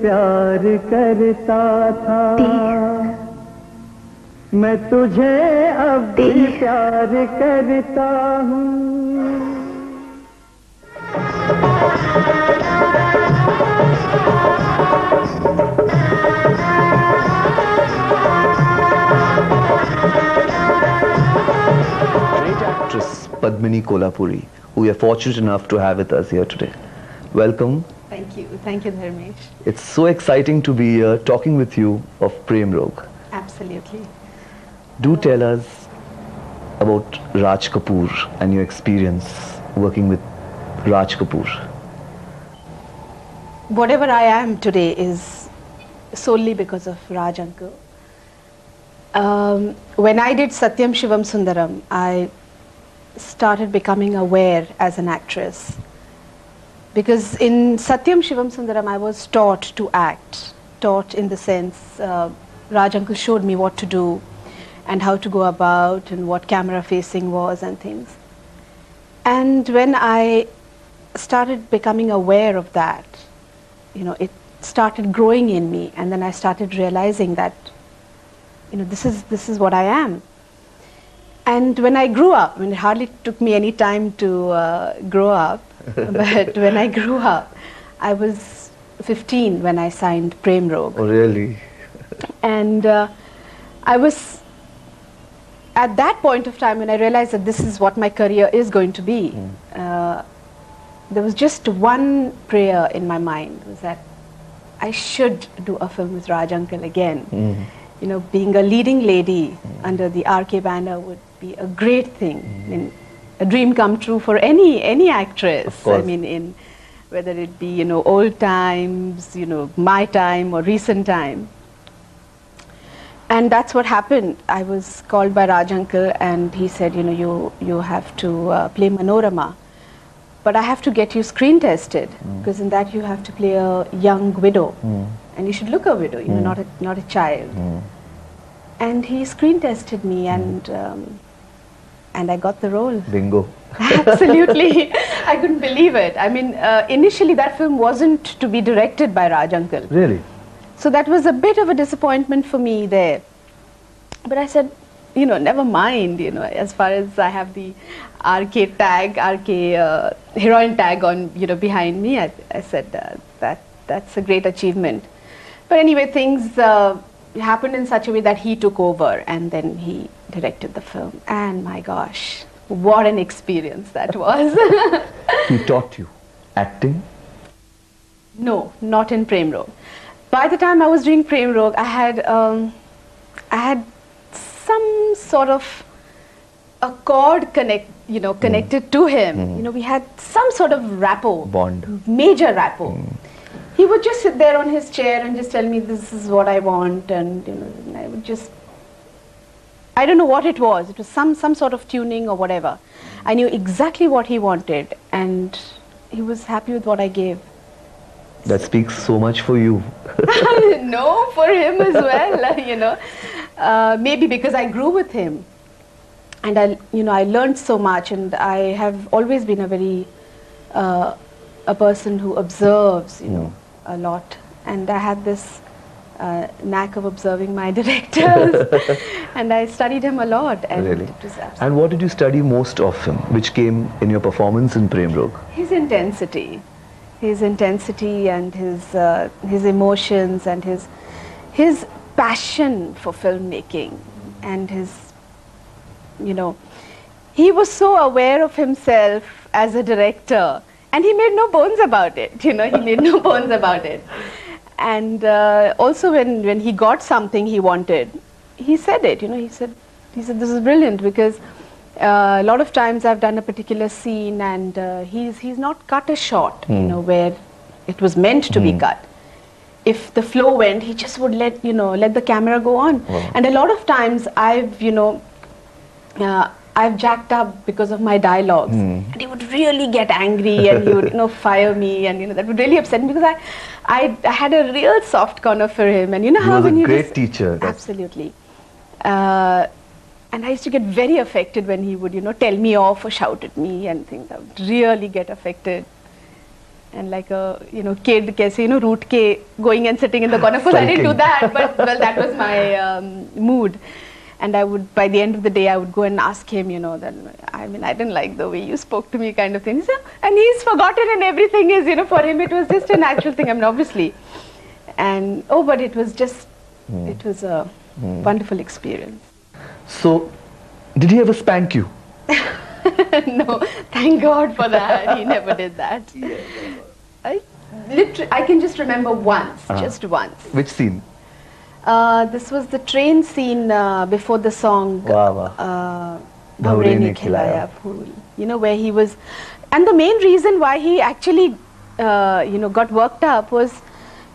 प्यार करता था, मैं तुझे अब भी प्यार करता हूँ। Great actress Padmini Kolhapure, who we are fortunate enough to have with us here today. Welcome. Thank you Dharmesh. It's so exciting to be here talking with you of Prem Rog. Absolutely. Do tell us about Raj Kapoor and your experience working with Raj Kapoor. Whatever I am today is solely because of Raj uncle. When I did Satyam Shivam Sundaram, I started becoming aware as an actress. Because in Satyam Shivam Sundaram, I was taught to act. Taught in the sense, Raj uncle showed me what to do and how to go about and what camera facing was and things. And when I started becoming aware of that, you know, it started growing in me, and then I started realizing that, you know, this is what I am. And when I grew up, I mean, it hardly took me any time to grow up, but when I grew up, I was 15 when I signed Prem Rog. Oh, really? And I was, at that point of time when I realized that this is what my career is going to be, there was just one prayer in my mind, was that I should do a film with Raj uncle again. You know, being a leading lady under the RK banner would be a great thing. I mean, a dream come true for any actress. I mean, in whether it be, you know, old times, you know, my time or recent time. And that's what happened. I was called by Raj uncle and he said, you know, you have to play Manorama, but I have to get you screen tested, because in that you have to play a young widow, and you should look a widow, you know, not a child. And he screen tested me, and I got the role. Bingo. Absolutely. I couldn't believe it. I mean, initially that film wasn't to be directed by Raj uncle. Really? So that was a bit of a disappointment for me there. But I said, you know, never mind, you know, as far as I have the RK tag, RK heroine tag on, you know, behind me, I said that's a great achievement. But anyway, things happened in such a way that he took over and then he directed the film. And my gosh, what an experience that was. He taught you acting? No, not in Prem Rog. By the time I was doing Prem Rog, I had some sort of a chord connected to him. You know, we had some sort of rapport. Bond. Major rapport. He would just sit there on his chair and just tell me, this is what I want, and you know, and I would just, I don't know what it was. It was some sort of tuning or whatever. I knew exactly what he wanted, and he was happy with what I gave. That speaks so much for you. No, for him as well, you know. Maybe because I grew with him, and I learned so much, and I have always been a very a person who observes, you know, a lot, and I had this knack of observing my directors, and I studied him a lot. And really? It was and what did you study most of him, which came in your performance in Prem Rog? His intensity and his emotions and his passion for filmmaking, and his, you know, he was so aware of himself as a director, and he made no bones about it, you know, he made no bones about it. And also when he got something he wanted, he said it, you know, he said this is brilliant, because a lot of times I've done a particular scene and he's not cut a shot, you know, where it was meant to be cut. If the flow went, he just would let the camera go on. Wow. And a lot of times I've jacked up because of my dialogues, and he would really get angry and he would, you know, fire me, and you know, that would really upset me, because I had a real soft corner for him, and you know how when he you was a great teacher. Absolutely. And I used to get very affected when he would, you know, tell me off or shout at me and things. I would really get affected. and like a kid, kaise root ke going and sitting in the corner. Of course, I didn't do that, but well, that was my mood. And I would, by the end of the day, I would go and ask him, that I didn't like the way you spoke to me, kind of thing. So, and he's forgotten, and everything is, for him, it was just a natural thing. obviously. And but it was just, it was a wonderful experience. So, did he ever spank you? No, thank God for that. He never did that. I can just remember once, just once. Which scene? This was the train scene before the song Dharmesh Khilaya Phool. Where he was, and the main reason why he actually got worked up was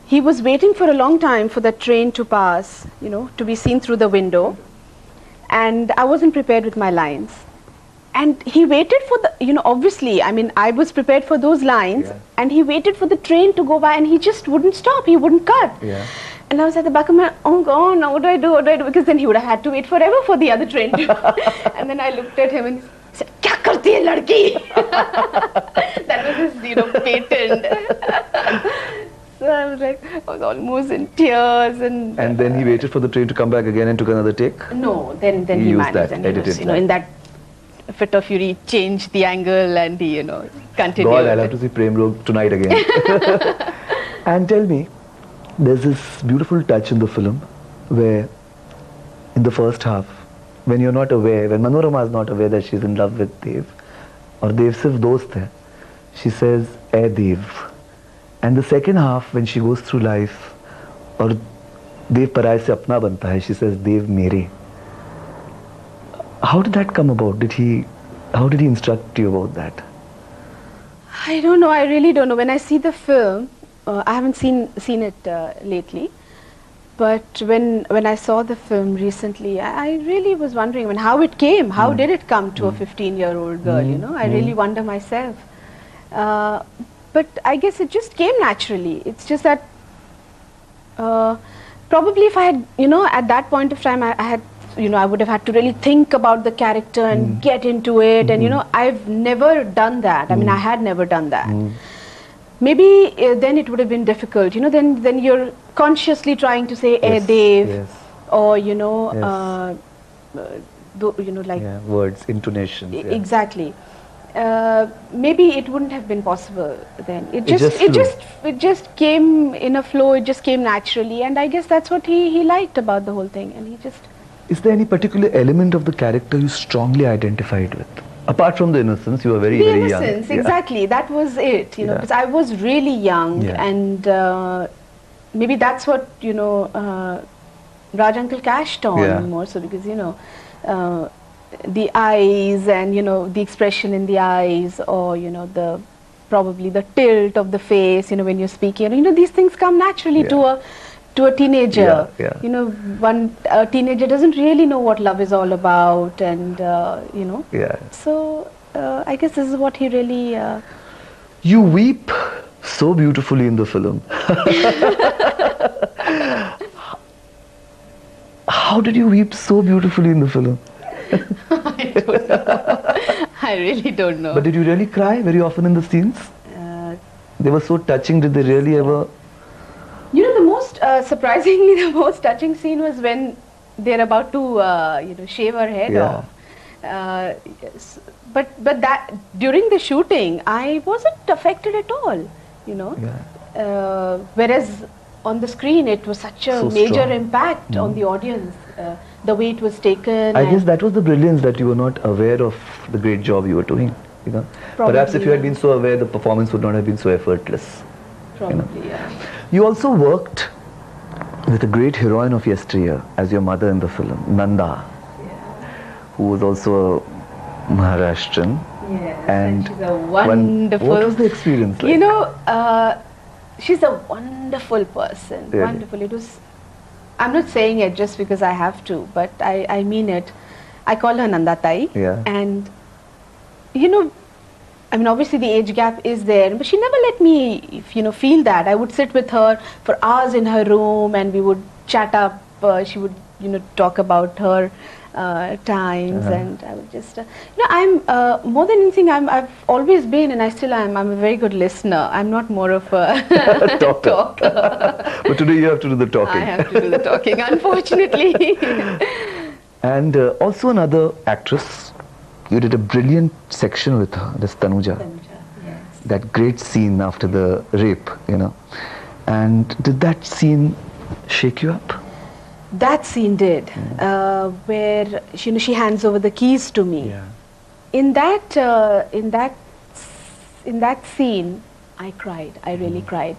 he was waiting for a long time for the train to pass, to be seen through the window, and I wasn't prepared with my lines. And he waited for the, obviously, I was prepared for those lines, and he waited for the train to go by, and he just wouldn't stop, he wouldn't cut. Yeah. And I was at the back of my, oh God, now what do I do? Because then he would have had to wait forever for the other train to. And then I looked at him and said, "Kya karti hai ladki?" That was his, patent. So I was like, I was almost in tears. And then he waited for the train to come back again and took another take? No, then he used managed that, and he edited was, that. in that fit of fury, changed the angle and he, continued. God, I'll have to see PREM Log tonight again. And tell me, there's this beautiful touch in the film where in the first half, when you're not aware, when Manorama is not aware that she's in love with Dev, or Dev sirf dost hai, she says, "Ae Dev." And the second half, when she goes through life, or Dev paraye se apna banta hai, she says, "Dev mere." How did that come about? How did he instruct you about that? I don't know. I really don't know. When I see the film, I haven't seen it lately, but when I saw the film recently, I really was wondering how it came. How did it come to a 15-year-old girl? I really wonder myself. But I guess it just came naturally. It's just that probably if I had, at that point of time, I had, I would have had to really think about the character and get into it. And, I've never done that. I had never done that. Maybe then it would have been difficult. Then you're consciously trying to say, "Hey, Dev," or, like... Yeah, words, intonations. Exactly. Maybe it wouldn't have been possible then. It just came in a flow. It just came naturally, and I guess that's what he liked about the whole thing. And he just. Is there any particular element of the character you strongly identified with? Apart from the innocence, you were very young. The innocence, exactly. That was it. Because I was really young, and maybe that's what Raj Uncle cashed on more so, because the eyes and the expression in the eyes, or the probably the tilt of the face when you're speaking, these things come naturally to a teenager. A teenager doesn't really know what love is all about, and so I guess this is what he really You weep so beautifully in the film. How did you weep so beautifully in the film? I don't know. I really don't know. But did you really cry very often in the scenes? They were so touching. Did they really ever? The most surprisingly, the most touching scene was when they're about to shave her head off. But that during the shooting, I wasn't affected at all. Whereas on the screen, it was such a major impact on the audience. The way it was taken. I guess that was the brilliance, that you were not aware of the great job you were doing. Perhaps if you had been so aware, the performance would not have been so effortless. Probably, You also worked with a great heroine of yesteryear as your mother in the film, Nanda, who was also a Maharashtrian. Yes, and she's a wonderful. What was the experience like? She's a wonderful person. Really? Wonderful. It was. I'm not saying it just because I have to, but I mean it. I call her Nanda Tai. And obviously the age gap is there, but she never let me, feel that. I would sit with her for hours in her room, and we would chat up. She would, talk about her times, and I would just, I'm more than anything, I've always been, and I still am. I'm a very good listener. I'm not more of a talker. But today you have to do the talking. I have to do the talking, unfortunately. And also another actress, you did a brilliant section with her, this Tanuja. Yes. That great scene after the rape, And did that scene shake you up? That scene did, where she hands over the keys to me. Yeah. In that scene, I cried. I really cried,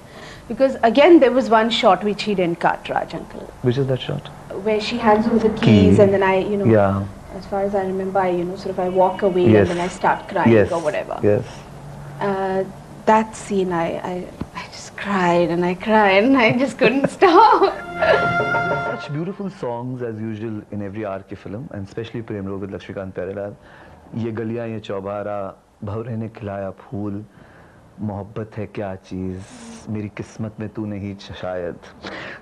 because again there was one shot which he didn't cut, Raj uncle. Which is that shot? Where she hands over the keys, and then I, Yeah. as far as I remember, I walk away, Yes. and then I start crying Yes. or whatever. Yes. That scene, I just cried and I cried and I just couldn't stop. Such beautiful songs as usual in every RK film, and especially Prem Rog with Lakshmikant Pyarelal. ये गलियां ये चौबारा, भंवरे ने खिलाया फूल, मोहब्बत है क्या चीज, मेरी किस्मत में तू नहीं शायद.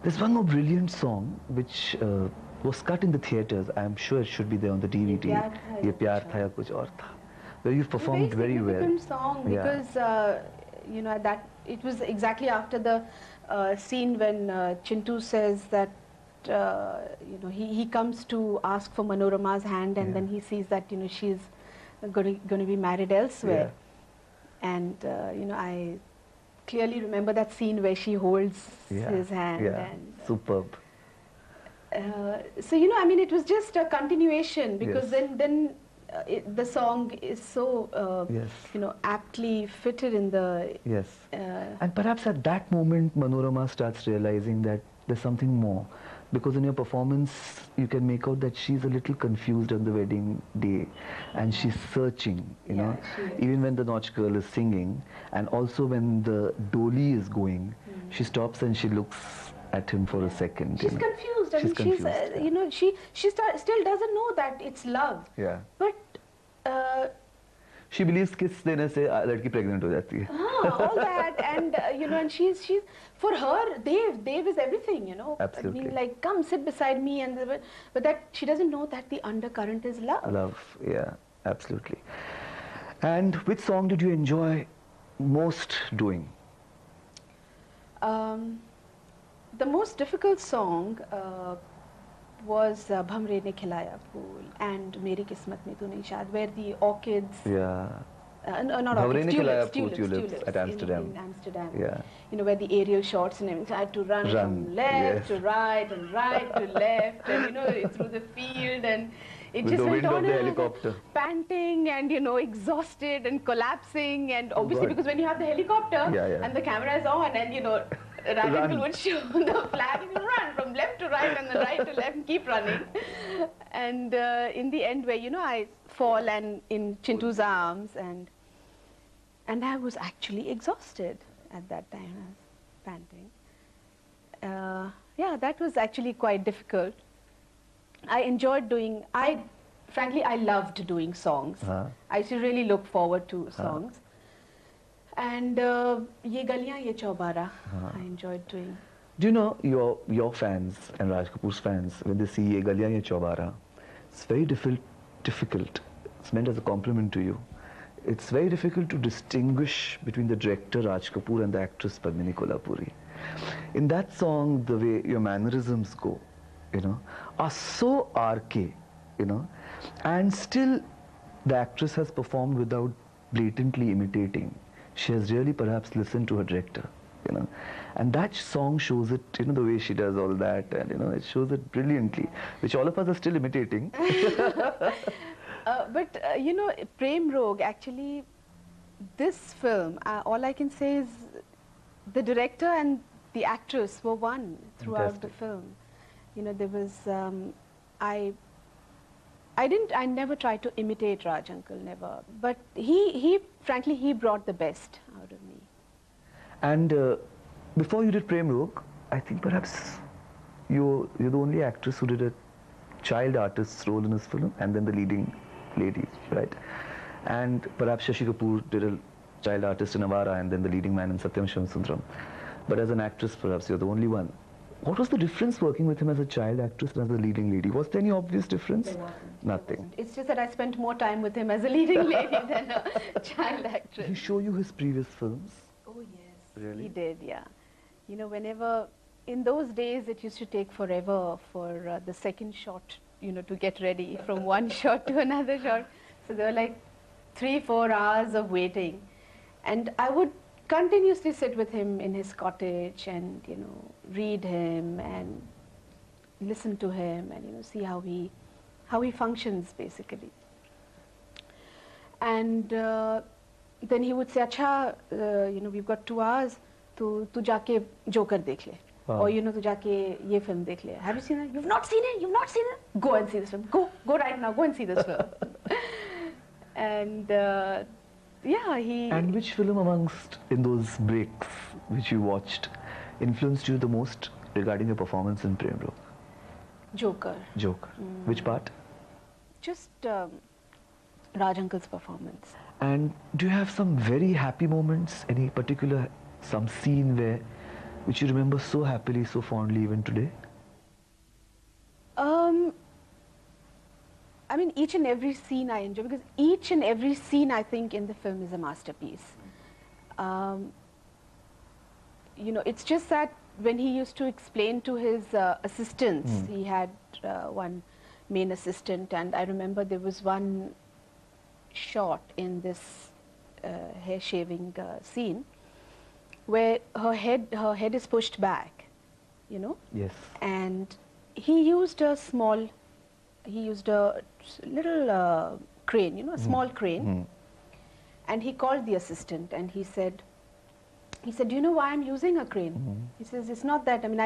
There's one more brilliant song which was cut in the theatres. I'm sure it should be there on the DVD. ये प्यार था या कुछ और था. Where you performed very well. Very significant song, because that it was exactly after the scene when Chintu says that he comes to ask for Manorama's hand, and then he sees that she's going to be married elsewhere, and I clearly remember that scene where she holds his hand. Yeah. And Superb. so it was just a continuation, because then the song is so aptly fitted in the and perhaps at that moment Manorama starts realizing that there's something more, because in your performance you can make out that she's a little confused on the wedding day, and she's searching, even when the Notch girl is singing, and also when the Doli is going, she stops and she looks at him for a second. She's confused. She's confused. She still doesn't know that it's love. Yeah. But she believes kiss देने से लड़की pregnant हो जाती है. all that, and and she's for her, Dave is everything. Absolutely. I mean, like, come sit beside me, and but that she doesn't know that the undercurrent is love. Love, yeah, absolutely. And which song did you enjoy most doing? The most difficult song was Bhamre Ne Khilaya Phool and Meri Kismat Mein Tu Nahi Shad, where the orchids, not orchids, tulips at Amsterdam. In Amsterdam. Yeah. Where the aerial shots and everything. So I had to run from left to right and right to left, and through the field, and it with just the went wind on of the and helicopter. panting and exhausted and collapsing, and obviously because when you have the helicopter and the camera is on, and Raj uncle would show the flag and run from left to right and then right to left and keep running. And in the end, where I fall and in Chintu's arms, and I was actually exhausted at that time. I was panting. That was actually quite difficult. I enjoyed doing. Frankly, I loved doing songs. I used to really look forward to songs. And Ye Galiyan Ye Chaubara, I enjoyed doing. Do you know your fans and Raj Kapoor's fans, when they see Ye Galiyan Ye Chaubara, it's very difficult. It's meant as a compliment to you. It's very difficult to distinguish between the director Raj Kapoor and the actress Padmini Kolhapure. In that song, the way your mannerisms go, are so RK, and still the actress has performed without blatantly imitating. She has really perhaps listened to her director, and that song shows it, the way she does all that, and it shows it brilliantly, which all of us are still imitating. But Prem Rog, actually, this film, all I can say is the director and the actress were one throughout the film. There was, I never tried to imitate Raj uncle, never. But frankly, he brought the best out of me. And before you did Prem Rog, I think perhaps you're the only actress who did a child artist's role in this film, and then the leading lady, right? And perhaps Shashi Kapoor did a child artist in Avara, and then the leading man in Satyam Shivam Sundaram. But as an actress, perhaps you're the only one What was the difference working with him as a child actress and as a leading lady? Was there any obvious difference? There wasn't. Nothing. It's just that I spent more time with him as a leading lady than a child Did he actress. show you his previous films? Oh yes, Really? he did. Yeah, you know, whenever in those days it used to take forever for the second shot, you know, to get ready from one shot to another shot. So there were like 3-4 hours of waiting, and I would continuously sit with him in his cottage and, you know, read him and listen to him and, you know, see how he functions basically. And then he would say, "Acha, you know, we've got 2 hours. Tu jaake Joker dekh le, Wow. or you know, tu jaake ye film dekh le. Have you seen it? You've not seen it. You've not seen it. Go and see this film. Go right now. Go and see this film." And yeah, he. And which film amongst in those breaks which you watched influenced you the most regarding your performance in Prem Rog? Joker. Joker. Which part? Just Raj Uncle's performance. And do you have some very happy moments? Any particular, some scene where, which you remember so happily, so fondly even today? I mean, each and every scene I enjoy, because each and every scene I think in the film is a masterpiece. You know, it's just that when he used to explain to his assistants, he had one main assistant, and I remember there was one shot in this hair shaving scene where her head is pushed back, you know, Yes. and he used a little crane, you know, a small crane, and he called the assistant and he said, "Do you know why I'm using a crane?" He says, "It's not that, I mean,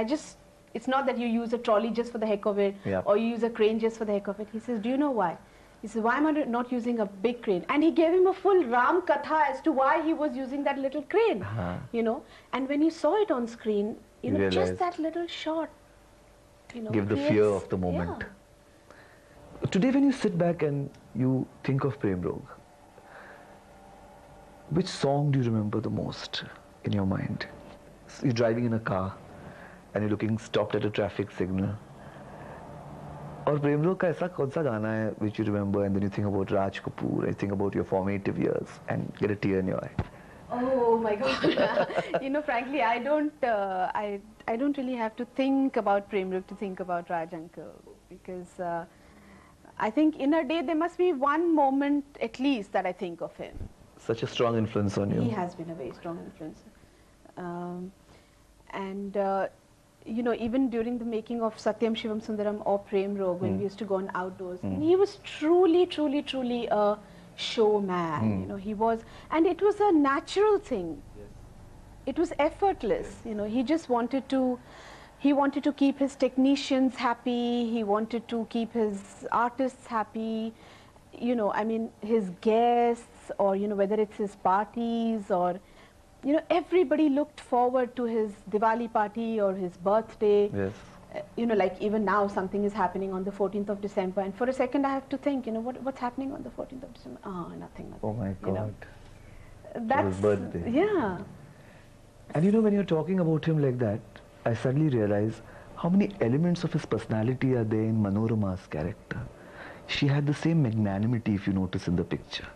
it's not that you use a trolley just for the heck of it, Yeah. or you use a crane just for the heck of it." He says, "Do you know why?" He says, "Why am I not using a big crane?" And he gave him a full Ram Katha as to why he was using that little crane, you know. And when you saw it on screen, you know, realized. just that little shot, you know, Give the fear creates- of the moment. yeah. Today when you sit back and you think of Prem Rog, which song do you remember the most in your mind? So you're driving in a car and you're looking stopped at a traffic signal. और प्रेम रोग का ऐसा कौन सा गाना है which you remember and then you think about Raj Kapoor, you think about your formative years and get a tear in your eye? Oh my God! You know, frankly, I don't really have to think about Prem Rog to think about Raj Uncle, because I think in a day there must be one moment at least that I think of him. Such a strong influence on you. He has been a very strong influence, and you know, even during the making of Satyam Shivam Sundaram or Prem Rog, when we used to go on outdoors, he was truly a showman. You know, he was, and it was a natural thing. It was effortless. You know, he just wanted to. He wanted to keep his technicians happy. He wanted to keep his artists happy. You know, I mean, his guests, or you know, whether it's his parties, or you know, everybody looked forward to his Diwali party or his birthday. Yes. You know, like even now something is happening on the 14th of December, and for a second I have to think, you know, what's happening on the 14th of December? Oh, nothing. Oh my you know. God. That's his birthday. Yeah. And you know, when you're talking about him like that, I suddenly realize how many elements of his personality are there in Manorama's character. She had the same magnanimity, if you notice in the picture,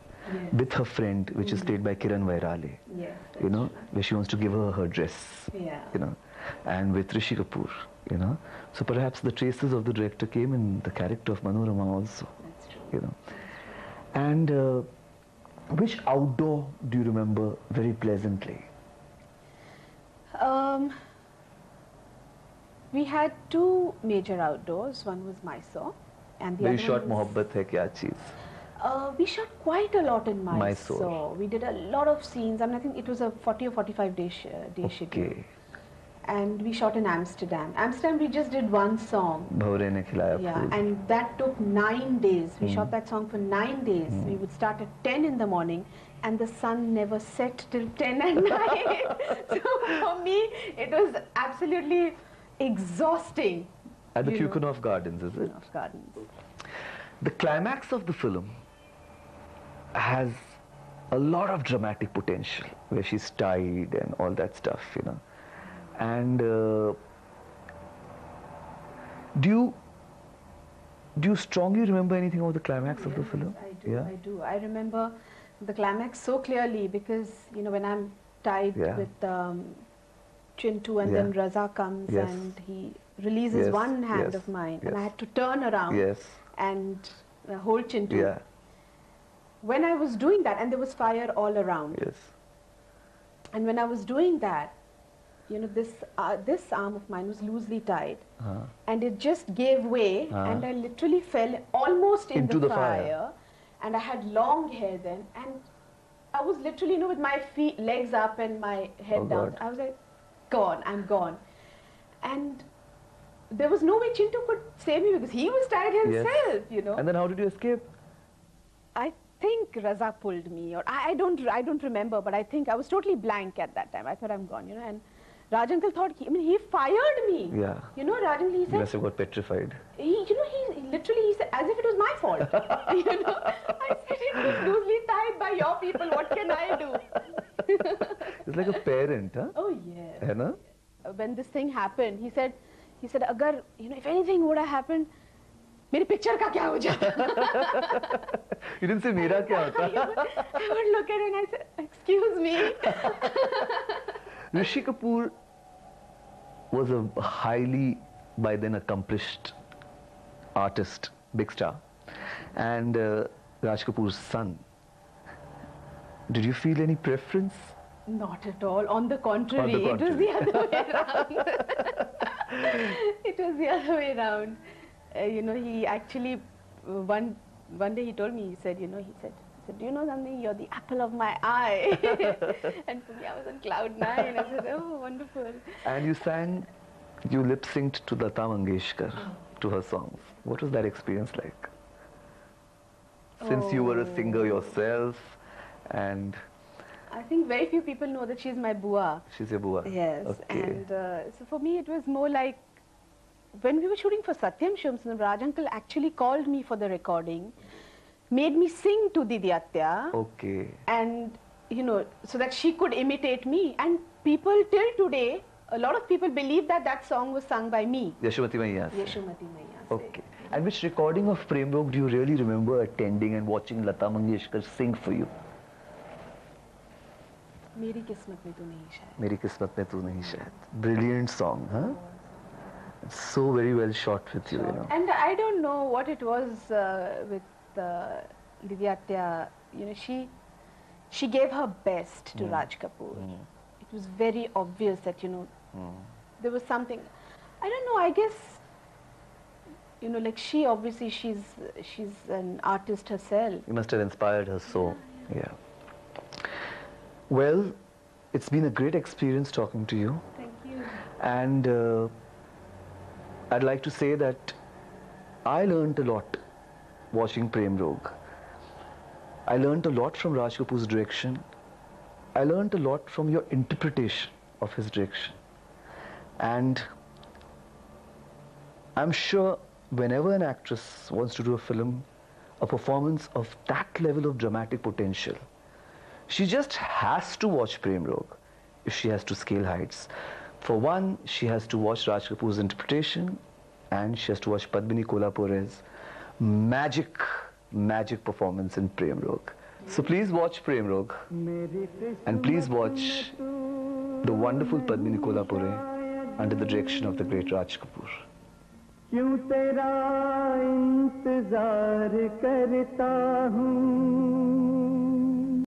with her friend, which is played by Kiran Vairale. Yes. You know, where she wants to give her dress. Yeah. You know, and with Rishi Kapoor. You know, so perhaps the traces of the director came in the character of Manorama also. That's true. You know, and which outdoor do you remember very pleasantly? We had two major outdoors. One was Mysore, and the Where other you shot one was, Mohabbat Hai Kya Cheez? we shot quite a lot in Mysore. Mysore. We did a lot of scenes. I mean, I think it was a 40 or 45 day schedule. Okay. And we shot in Amsterdam. Amsterdam, we just did one song. Bhavre ne khilaya Yeah, phool. and that took 9 days. We shot that song for 9 days. We would start at 10 in the morning, and the sun never set till 10 at night. So for me, it was absolutely exhausting. At the you know. Kukunov Gardens, is it? Of Gardens. The climax of the film has a lot of dramatic potential, where she's tied and all that stuff, you know. And Do you strongly remember anything of the climax of the Yes, film? I do. Yeah. I do. I remember the climax so clearly because when I'm tied Yeah. with Chintu and Yeah. then Raza comes Yes. and he releases Yes, one hand yes, of mine yes. and I had to turn around Yes. and hold Chintu. Yeah. When I was doing that, and there was fire all around, Yes. and when I was doing that, this arm of mine was loosely tied, and it just gave way, and I literally fell almost Into in the the fire. fire, and I had long hair then, and I was literally, with my legs up and my head Oh, down. God. I was like, gone, I'm gone, and there was no way Chintu could save me because he was tied himself, Yes. And then how did you escape? I think Raza pulled me, or I don't remember, but I think I was totally blank at that time. I thought I'm gone, and Raj uncle thought, he fired me. Yeah. Raj uncle, he You said, must have got petrified. he literally, he said, as if it was my fault. I said, it was loosely tied by your people, what can I do? It's like a parent, huh? Oh, yes. है ना? When this thing happened, he said, agar, if anything would have happened, मेरी picture का क्या हो जाता? You didn't say मेरा क्या होता? I would look at it and I said, excuse me. Rishi Kapoor was a highly, by then, accomplished artist, big star, and Raj Kapoor's son. Did you feel any preference? Not at all. On the contrary, On the it was the other way around. It was the other way around. He actually one day he told me. He said, do you know something? You're the apple of my eye. And for me, I was on cloud 9. I said, oh, wonderful. And you lip synced to Lata Mangeshkar, to her songs. What was that experience like? Since you were a singer yourself, and I think very few people know that she's my bua. she's your bua. Yes, Okay. and so for me it was more like when we were shooting for Satyam Shivamsundaram, Raj uncle actually called me for the recording, made me sing to Didi Atya, Okay. and so that she could imitate me. And people till today, a lot of people believe that song was sung by me. Yashomati Maiya. Yeshomati Maiya. Okay. And which recording of Prem Rog do you really remember attending and watching Lata Mangeshkar sing for you? मेरी किस्मत में तू नहीं शायद. मेरी किस्मत में तू नहीं शायद. Brilliant song, huh? It's so very well shot with you, And I don't know what it was with Didi Atya. She gave her best to Raj Kapoor. It was very obvious that there was something. I don't know. I guess like she obviously she's an artist herself. You must have inspired her so. Yeah. Well, it's been a great experience talking to you. Thank you. And I'd like to say that I learned a lot watching Prem Rog. I learned a lot from Raj Kapoor's direction. I learned a lot from your interpretation of his direction. And I'm sure whenever an actress wants to do a film, a performance of that level of dramatic potential, she just has to watch Prem Rog if she has to scale heights. For one, she has to watch Raj Kapoor's interpretation, and she has to watch Padmini Kolhapure's magic performance in Prem Rog. So please watch Prem Rog, and please watch the wonderful Padmini Kolhapure under the direction of the great Raj Kapoor. क्यों तेरा इंतजार करता हूँ